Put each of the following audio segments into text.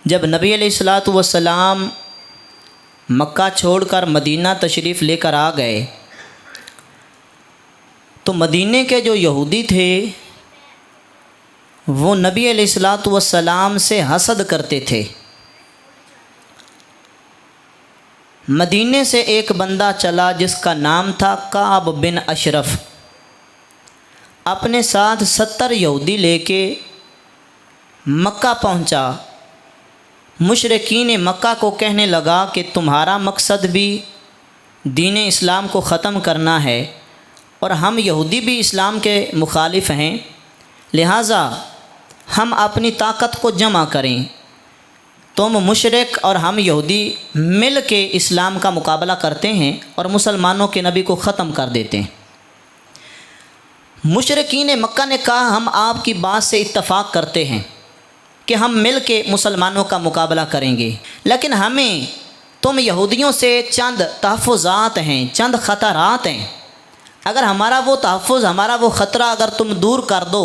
جب نبی علیہ الصلوۃ والسلام مکہ چھوڑ کر مدینہ تشریف لے کر آ گئے تو مدینے کے جو یہودی تھے وہ نبی علیہ الصلوۃ والسلام سے حسد کرتے تھے۔ مدینے سے ایک بندہ چلا جس کا نام تھا کعب بن اشرف، اپنے ساتھ 70 یہودی لے کے مکہ پہنچا۔ مشرکین مکہ کو کہنے لگا کہ تمہارا مقصد بھی دین اسلام کو ختم کرنا ہے اور ہم یہودی بھی اسلام کے مخالف ہیں، لہٰذا ہم اپنی طاقت کو جمع کریں، تم مشرک اور ہم یہودی مل کے اسلام کا مقابلہ کرتے ہیں اور مسلمانوں کے نبی کو ختم کر دیتے ہیں۔ مشرکین مکہ نے کہا ہم آپ کی بات سے اتفاق کرتے ہیں کہ ہم مل کے مسلمانوں کا مقابلہ کریں گے، لیکن ہمیں تم یہودیوں سے چند تحفظات ہیں، چند خطرات ہیں، اگر ہمارا وہ تحفظ، ہمارا وہ خطرہ اگر تم دور کر دو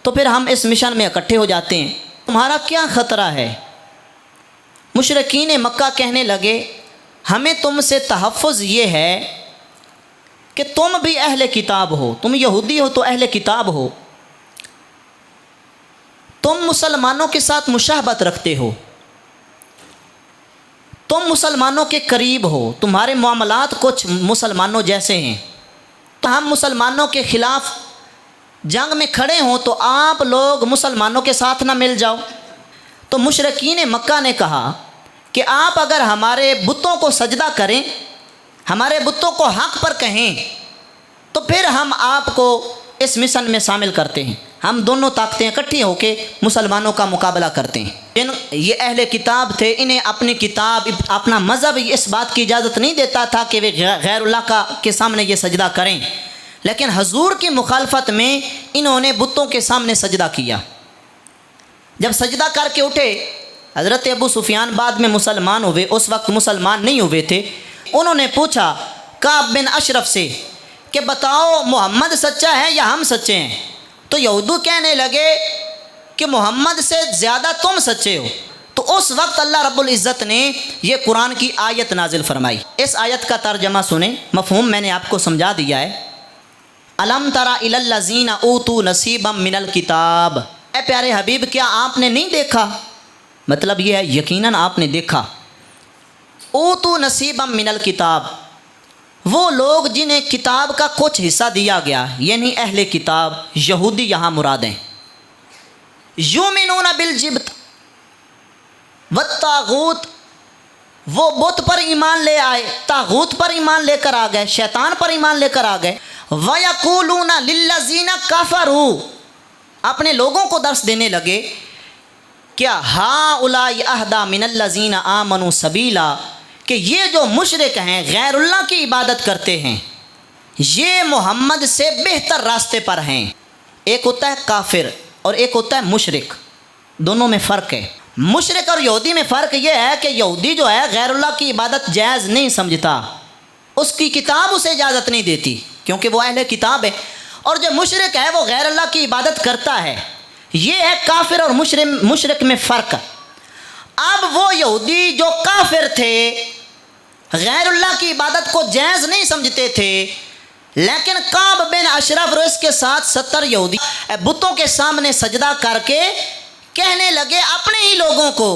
تو پھر ہم اس مشن میں اکٹھے ہو جاتے ہیں۔ تمہارا کیا خطرہ ہے؟ مشرکین مکہ کہنے لگے ہمیں تم سے تحفظ یہ ہے کہ تم بھی اہل کتاب ہو، تم یہودی ہو تو اہل کتاب ہو، تم مسلمانوں کے ساتھ مشابہت رکھتے ہو، تم مسلمانوں کے قریب ہو، تمہارے معاملات کچھ مسلمانوں جیسے ہیں، تو ہم مسلمانوں کے خلاف جنگ میں کھڑے ہوں تو آپ لوگ مسلمانوں کے ساتھ نہ مل جاؤ۔ تو مشرکین مکہ نے کہا کہ آپ اگر ہمارے بتوں کو سجدہ کریں، ہمارے بتوں کو حق پر کہیں تو پھر ہم آپ کو اس مشن میں شامل کرتے ہیں، ہم دونوں طاقتیں اکٹھی ہو کے مسلمانوں کا مقابلہ کرتے ہیں۔ یہ اہل کتاب تھے، انہیں اپنی کتاب، اپنا مذہب اس بات کی اجازت نہیں دیتا تھا کہ وہ غیر اللہ کے سامنے یہ سجدہ کریں، لیکن حضور کی مخالفت میں انہوں نے بتوں کے سامنے سجدہ کیا۔ جب سجدہ کر کے اٹھے، حضرت ابو سفیان بعد میں مسلمان ہوئے، اس وقت مسلمان نہیں ہوئے تھے، انہوں نے پوچھا کعب بن اشرف سے کہ بتاؤ محمد سچا ہے یا ہم سچے ہیں؟ تو یہودو کہنے لگے کہ محمد سے زیادہ تم سچے ہو۔ تو اس وقت اللہ رب العزت نے یہ قرآن کی آیت نازل فرمائی۔ اس آیت کا ترجمہ سنیں، مفہوم میں نے آپ کو سمجھا دیا ہے۔ الم تری الی الذین اوتوا نصیبا من الکتاب، اے پیارے حبیب کیا آپ نے نہیں دیکھا، مطلب یہ ہے یقیناً آپ نے دیکھا، اوتوا نصیبا من الکتاب، وہ لوگ جنہیں کتاب کا کچھ حصہ دیا گیا، یعنی اہل کتاب، یہودی یہاں مراد ہیں، یؤمنون بالجبت والطاغوت، وہ بت پر ایمان لے آئے، طاغوت پر ایمان لے کر آ گئے، شیطان پر ایمان لے کر آ گئے، وَيَقُولُونَ لِلَّذِينَ كَفَرُوا، اپنے لوگوں کو درس دینے لگے کیا هَؤُلَاءِ أَهْدَىٰ مِنَ الَّذِينَ آمَنُوا سَبِيلًا، کہ یہ جو مشرک ہیں، غیر اللہ کی عبادت کرتے ہیں، یہ محمد سے بہتر راستے پر ہیں۔ ایک ہوتا ہے کافر اور ایک ہوتا ہے مشرک، دونوں میں فرق ہے۔ مشرک اور یہودی میں فرق یہ ہے کہ یہودی جو ہے غیر اللہ کی عبادت جائز نہیں سمجھتا، اس کی کتاب اسے اجازت نہیں دیتی کیونکہ وہ اہل کتاب ہے، اور جو مشرک ہے وہ غیر اللہ کی عبادت کرتا ہے۔ یہ ہے کافر اور مشرک میں فرق۔ اب وہ یہودی جو کافر تھے، غیر اللہ کی عبادت کو جائز نہیں سمجھتے تھے، لیکن کعب بن اشرف اور اس کے ساتھ 70 یہودی بتوں کے سامنے سجدہ کر کے کہنے لگے اپنے ہی لوگوں کو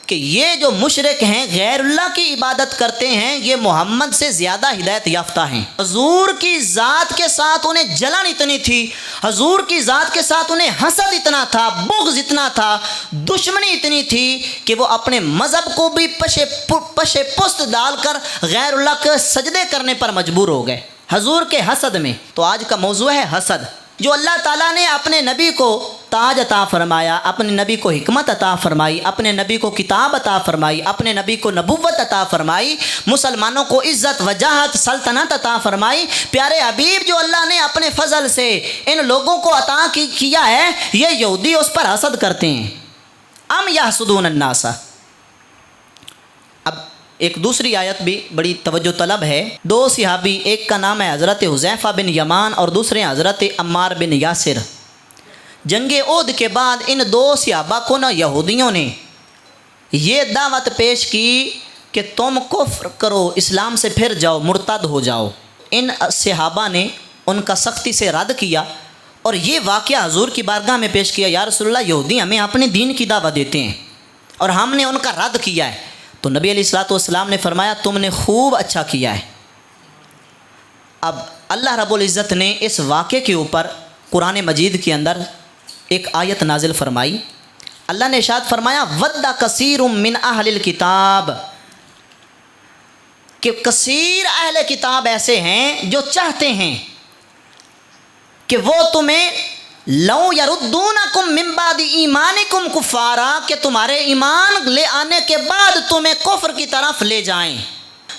کہ یہ جو مشرک ہیں، غیر اللہ کی عبادت کرتے ہیں، یہ محمد سے زیادہ ہدایت یافتہ ہیں۔ حضور کی ذات کے ساتھ انہیں جلن اتنی تھی، حضور کی ذات کے ساتھ انہیں حسد اتنا تھا، بغض اتنا تھا، دشمنی اتنی تھی کہ وہ اپنے مذہب کو بھی پشے پست ڈال کر غیر اللہ کے سجدے کرنے پر مجبور ہو گئے حضور کے حسد میں۔ تو آج کا موضوع ہے حسد۔ جو اللہ تعالیٰ نے اپنے نبی کو تاج عطا فرمایا، اپنے نبی کو حکمت عطا فرمائی، اپنے نبی کو کتاب عطا فرمائی، اپنے نبی کو نبوت عطا فرمائی، مسلمانوں کو عزت وجاہت سلطنت عطا فرمائی، پیارے حبیب جو اللہ نے اپنے فضل سے ان لوگوں کو عطا کیا ہے، یہ یہودی اس پر حسد کرتے ہیں۔ ام یحسدون الناس۔ اب ایک دوسری آیت بھی بڑی توجہ طلب ہے۔ دو صحابی، ایک کا نام ہے حضرت حذیفہ بن یمان اور دوسرے حضرت عمار بن یاسر، جنگ احد کے بعد ان دو صحابہ کو یہودیوں نے یہ دعوت پیش کی کہ تم کفر کرو، اسلام سے پھر جاؤ، مرتد ہو جاؤ۔ ان صحابہ نے ان کا سختی سے رد کیا اور یہ واقعہ حضور کی بارگاہ میں پیش کیا، یا رسول اللہ یہودی ہمیں اپنے دین کی دعوت دیتے ہیں اور ہم نے ان کا رد کیا ہے۔ تو نبی علیہ الصلوۃ والسلام نے فرمایا تم نے خوب اچھا کیا ہے۔ اب اللہ رب العزت نے اس واقعے کے اوپر قرآن مجید کے اندر ایک آیت نازل فرمائی۔ اللہ نے ارشاد فرمایا وَدَّ کثیر من اہل الکتاب، کہ کثیر اہل کتاب ایسے ہیں جو چاہتے ہیں کہ وہ تمہیں لو یردونکم من بعد ایمانکم کفارا، کہ تمہارے ایمان لے آنے کے بعد تمہیں کفر کی طرف لے جائیں۔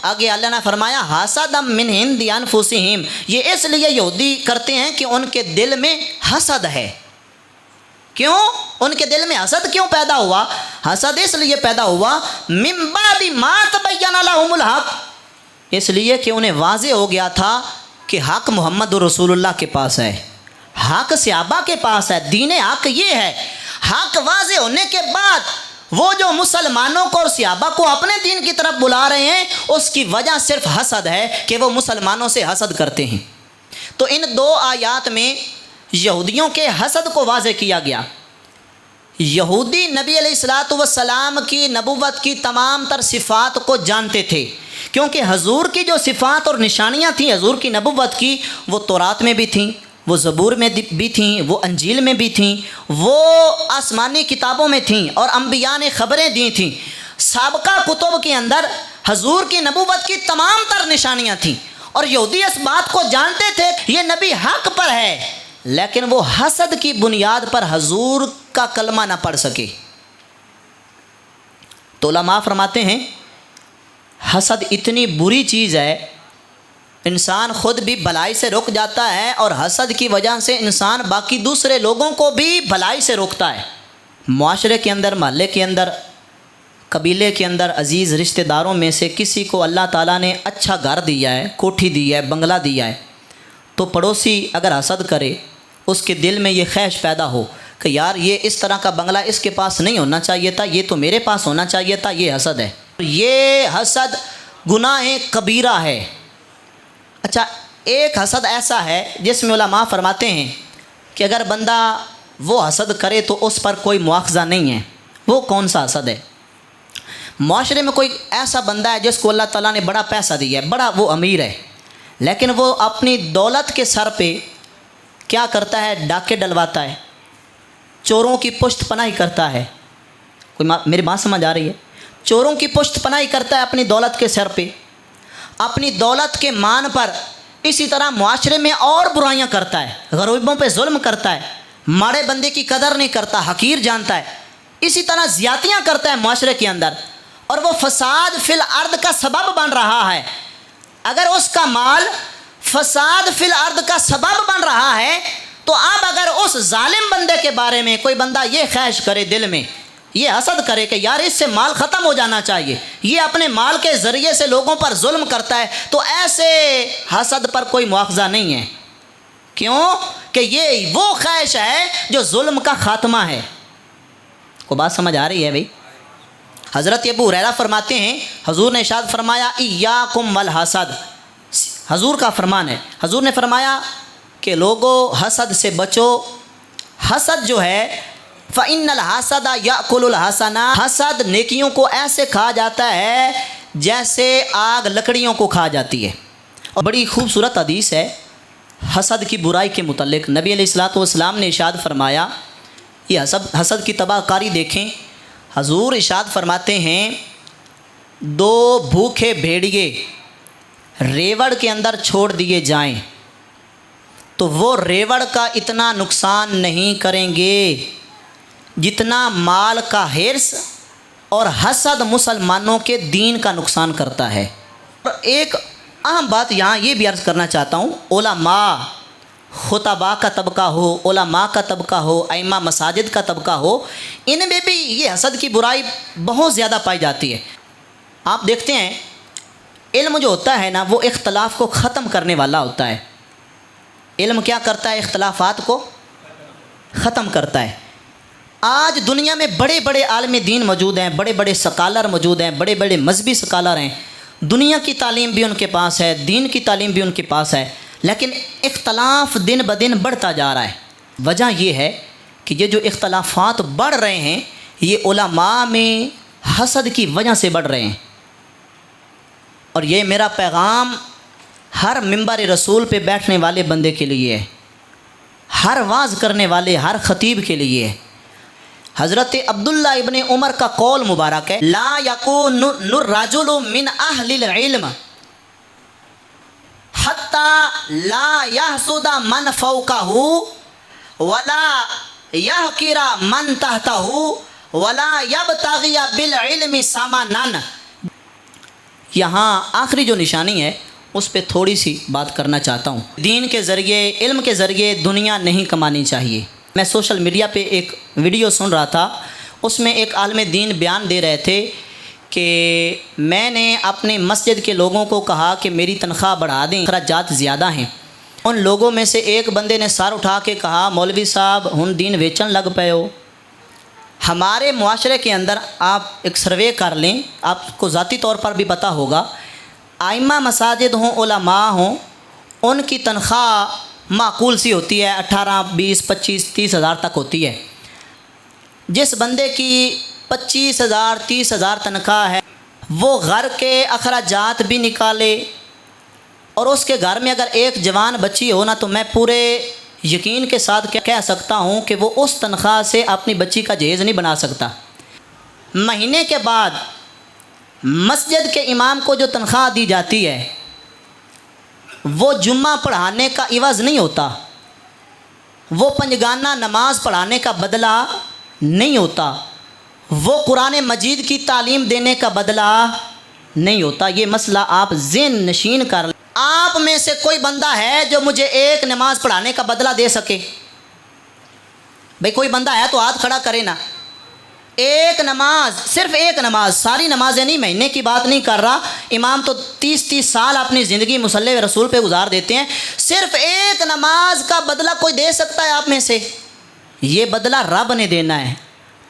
آگے اللہ نے فرمایا حسدا من عند انفسہم، یہ اس لیے یہودی کرتے ہیں کہ ان کے دل میں حسد ہے۔ کیوں ان کے دل میں حسد کیوں پیدا ہوا؟ حسد اس لیے پیدا ہوا من بعد ما تبین لهم الحق، اس لیے کہ انہیں واضح ہو گیا تھا کہ حق محمد رسول اللہ کے پاس ہے، حق صحابہ کے پاس ہے، دین حق یہ ہے۔ حق واضح ہونے کے بعد وہ جو مسلمانوں کو اور صحابہ کو اپنے دین کی طرف بلا رہے ہیں، اس کی وجہ صرف حسد ہے کہ وہ مسلمانوں سے حسد کرتے ہیں۔ تو ان دو آیات میں یہودیوں کے حسد کو واضح کیا گیا۔ یہودی نبی علیہ الصلوۃ والسلام کی نبوت کی تمام تر صفات کو جانتے تھے، کیونکہ حضور کی جو صفات اور نشانیاں تھیں حضور کی نبوت کی، وہ تورات میں بھی تھیں، وہ زبور میں بھی تھیں، وہ انجیل میں بھی تھیں، وہ آسمانی کتابوں میں تھیں، اور انبیاء نے خبریں دی تھیں۔ سابقہ کتب کے اندر حضور کی نبوت کی تمام تر نشانیاں تھیں، اور یہودی اس بات کو جانتے تھے کہ یہ نبی حق پر ہے، لیکن وہ حسد کی بنیاد پر حضور کا کلمہ نہ پڑھ سکے۔ تو علماء فرماتے ہیں حسد اتنی بری چیز ہے، انسان خود بھی بھلائی سے رک جاتا ہے، اور حسد کی وجہ سے انسان باقی دوسرے لوگوں کو بھی بھلائی سے روکتا ہے۔ معاشرے کے اندر، محلے کے اندر، قبیلے کے اندر عزیز رشتہ داروں میں سے کسی کو اللہ تعالیٰ نے اچھا گھر دیا ہے، کوٹھی دی ہے، بنگلہ دیا ہے، تو پڑوسی اگر حسد کرے، اس کے دل میں یہ خواہش پیدا ہو کہ یار یہ اس طرح کا بنگلہ اس کے پاس نہیں ہونا چاہیے تھا، یہ تو میرے پاس ہونا چاہیے تھا، یہ حسد ہے۔ یہ حسد گناہ کبیرہ ہے۔ اچھا، ایک حسد ایسا ہے جس میں علماء فرماتے ہیں کہ اگر بندہ وہ حسد کرے تو اس پر کوئی مواخذہ نہیں ہے۔ وہ کون سا حسد ہے؟ معاشرے میں کوئی ایسا بندہ ہے جس کو اللہ تعالیٰ نے بڑا پیسہ دیا ہے، بڑا وہ امیر ہے، لیکن وہ اپنی دولت کے سر پہ کیا کرتا ہے؟ ڈاکے ڈلواتا ہے، چوروں کی پشت پناہی کرتا ہے۔ کوئی میری بات سمجھ آ رہی ہے؟ چوروں کی پشت پناہی کرتا ہے اپنی دولت کے سر پہ، اپنی دولت کے مان پر۔ اسی طرح معاشرے میں اور برائیاں کرتا ہے، غریبوں پہ ظلم کرتا ہے، ماڑے بندے کی قدر نہیں کرتا، حقیر جانتا ہے۔ اسی طرح زیادتیاں کرتا ہے معاشرے کے اندر، اور وہ فساد فی الارض کا سبب بن رہا ہے۔ اگر اس کا مال فساد فی الارض کا سبب بن رہا ہے، تو اب اگر اس ظالم بندے کے بارے میں کوئی بندہ یہ خواہش کرے، دل میں یہ حسد کرے کہ یار اس سے مال ختم ہو جانا چاہیے، یہ اپنے مال کے ذریعے سے لوگوں پر ظلم کرتا ہے، تو ایسے حسد پر کوئی مواخذہ نہیں ہے۔ کیوں کہ یہ وہ خواہش ہے جو ظلم کا خاتمہ ہے۔ کو بات سمجھ آ رہی ہے بھائی؟ حضرت ابو ہریرہ فرماتے ہیں حضور نے ارشاد فرمایا ایاکم والحسد، حضور کا فرمان ہے، حضور نے فرمایا کہ لوگو حسد سے بچو۔ حسد جو ہے فَإِنَّ الْحَسَدَ يَأْكُلُ الْحَسَنَاتِ، حسد نیکیوں کو ایسے کھا جاتا ہے جیسے آگ لکڑیوں کو کھا جاتی ہے۔ اور بڑی خوبصورت حدیث ہے حسد کی برائی کے متعلق۔ نبی علیہ الصلوۃ والسلام نے ارشاد فرمایا، یہ حسد کی تباہ کاری دیکھیں۔ حضور ارشاد فرماتے ہیں دو بھوکے بھیڑیے ریوڑ کے اندر چھوڑ دیے جائیں تو وہ ریوڑ کا اتنا نقصان نہیں کریں گے جتنا مال کا حرص اور حسد مسلمانوں کے دین کا نقصان کرتا ہے۔ اور ایک اہم بات یہاں یہ بھی عرض کرنا چاہتا ہوں، علماء، خطباء کا طبقہ ہو، علماء کا طبقہ ہو، ائمہ مساجد کا طبقہ ہو، ان میں بھی یہ حسد کی برائی بہت زیادہ پائی جاتی ہے۔ آپ دیکھتے ہیں علم جو ہوتا ہے نا، وہ اختلاف کو ختم کرنے والا ہوتا ہے۔ علم کیا کرتا ہے؟ اختلافات کو ختم کرتا ہے۔ آج دنیا میں بڑے بڑے عالم دین موجود ہیں، بڑے بڑے سکالر موجود ہیں، بڑے بڑے مذہبی سکالر ہیں، دنیا کی تعلیم بھی ان کے پاس ہے، دین کی تعلیم بھی ان کے پاس ہے، لیکن اختلاف دن بدن بڑھتا جا رہا ہے۔ وجہ یہ ہے کہ یہ جو اختلافات بڑھ رہے ہیں یہ علماء میں حسد کی وجہ سے بڑھ رہے ہیں۔ اور یہ میرا پیغام ہر منبر رسول پہ بیٹھنے والے بندے کے لیے ہے، ہر واعظ کرنے والے ہر خطیب کے لیے ہے۔ حضرت عبداللہ ابن عمر کا قول مبارک ہے، لا یکون الرجل من اہل العلم حتی لا یحسد من فوقہ ولا یحقر من تحتہ ولا یبتغی بالعلم ثمنا۔ یہاں آخری جو نشانی ہے اس پہ تھوڑی سی بات کرنا چاہتا ہوں۔ دین کے ذریعے، علم کے ذریعے دنیا نہیں کمانی چاہیے۔ میں سوشل میڈیا پہ ایک ویڈیو سن رہا تھا، اس میں ایک عالم دین بیان دے رہے تھے کہ میں نے اپنے مسجد کے لوگوں کو کہا کہ میری تنخواہ بڑھا دیں، اخراجات زیادہ ہیں۔ ان لوگوں میں سے ایک بندے نے سر اٹھا کے کہا، مولوی صاحب ہن دین ویچن لگ پے ہو۔ ہمارے معاشرے کے اندر آپ ایک سروے کر لیں، آپ کو ذاتی طور پر بھی پتہ ہوگا، ائمہ مساجد ہوں، علماء ہوں، ان کی تنخواہ معقول سی ہوتی ہے، 18 20 25 30 ہزار تک ہوتی ہے۔ جس بندے کی 25 ہزار 30 ہزار تنخواہ ہے وہ گھر کے اخراجات بھی نکالے، اور اس کے گھر میں اگر ایک جوان بچی ہو نا تو میں پورے یقین کے ساتھ کہہ سکتا ہوں کہ وہ اس تنخواہ سے اپنی بچی کا جہیز نہیں بنا سکتا۔ مہینے کے بعد مسجد کے امام کو جو تنخواہ دی جاتی ہے وہ جمعہ پڑھانے کا عوض نہیں ہوتا، وہ پنجگانہ نماز پڑھانے کا بدلہ نہیں ہوتا، وہ قرآن مجید کی تعلیم دینے کا بدلہ نہیں ہوتا۔ یہ مسئلہ آپ ذہن نشین کر لیں۔ آپ میں سے کوئی بندہ ہے جو مجھے ایک نماز پڑھانے کا بدلہ دے سکے؟ بھئی کوئی بندہ ہے تو ہاتھ کھڑا کرے نا۔ ایک نماز، صرف ایک نماز، ساری نمازیں نہیں، مہینے کی بات نہیں کر رہا، امام تو 30 سال اپنی زندگی مصلی رسول پہ گزار دیتے ہیں، صرف ایک نماز کا بدلہ کوئی دے سکتا ہے آپ میں سے؟ یہ بدلہ رب نے دینا ہے،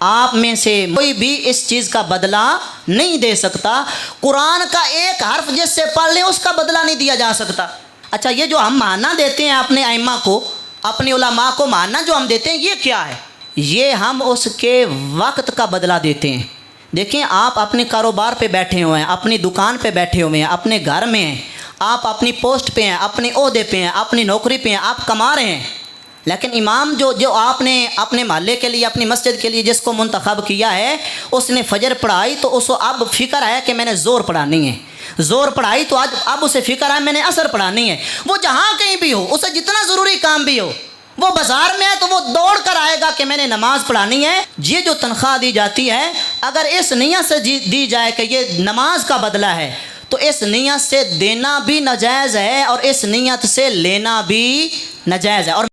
آپ میں سے کوئی بھی اس چیز کا بدلہ نہیں دے سکتا۔ قرآن کا ایک حرف جس سے پڑھ لیں اس کا بدلہ نہیں دیا جا سکتا۔ اچھا یہ جو ہم معنی دیتے ہیں اپنے ائمہ کو، اپنی علماء کو معنی جو ہم دیتے ہیں یہ کیا ہے؟ یہ ہم اس کے وقت کا بدلہ دیتے ہیں۔ دیکھیں آپ اپنے کاروبار پہ بیٹھے ہوئے ہیں، اپنی دکان پہ بیٹھے ہوئے ہیں، اپنے گھر میں ہیں، آپ اپنی پوسٹ پہ ہیں، اپنے عہدے پہ ہیں، اپنی نوکری پہ ہیں، آپ کما رہے ہیں، لیکن امام جو آپ نے اپنے محلے کے لیے، اپنی مسجد کے لیے جس کو منتخب کیا ہے، اس نے فجر پڑھائی تو اس کو اب فکر ہے کہ میں نے زور پڑھانی ہے، زور پڑھائی تو اب اسے فکر ہے میں نے عصر پڑھانی ہے۔ وہ جہاں کہیں بھی ہو، اسے جتنا ضروری کام بھی ہو، وہ بازار میں ہے تو وہ دوڑ کر آئے گا کہ میں نے نماز پڑھانی ہے۔ یہ جو تنخواہ دی جاتی ہے اگر اس نیت سے دی جائے کہ یہ نماز کا بدلہ ہے تو اس نیت سے دینا بھی ناجائز ہے اور اس نیت سے لینا بھی ناجائز ہے۔ اور